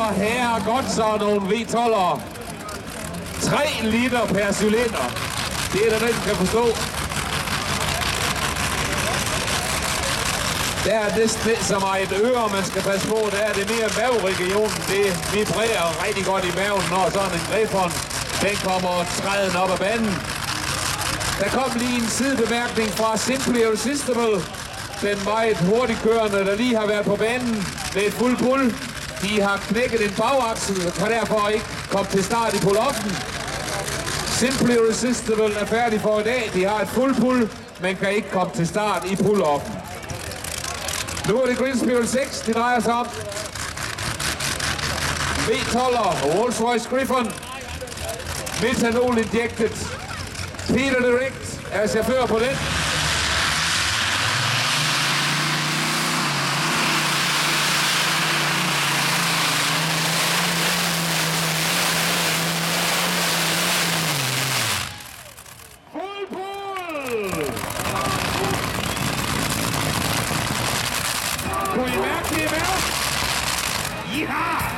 så herre godt så nogle V12'ere. 3 liter per cylinder. Det er der noget, kan forstå. Der er næsten ikke så meget øre, man skal passe på. Der er det mere maveregionen. Det vibrerer rigtig godt i maven, når sådan en Griffon, den kommer træden op ad banen. Der kom lige en sidebemærkning fra Simply Irresistible. Den meget hurtigkørende, der lige har været på banen med et fuld pull. De har knækket en bagaksel og kan derfor ikke komme til start i pull-offen. Simply Irresistible er færdig for i dag. De har et fuld pull, men kan ikke komme til start i pull-offen. Nu er det Green Spiral 6, det drejer sig om. V12'er, Rolls-Royce Griffon, Methanol Injected. Peter Direct er chauffør på den. Fuld pull! Kunne I mærke det i maven? Ja!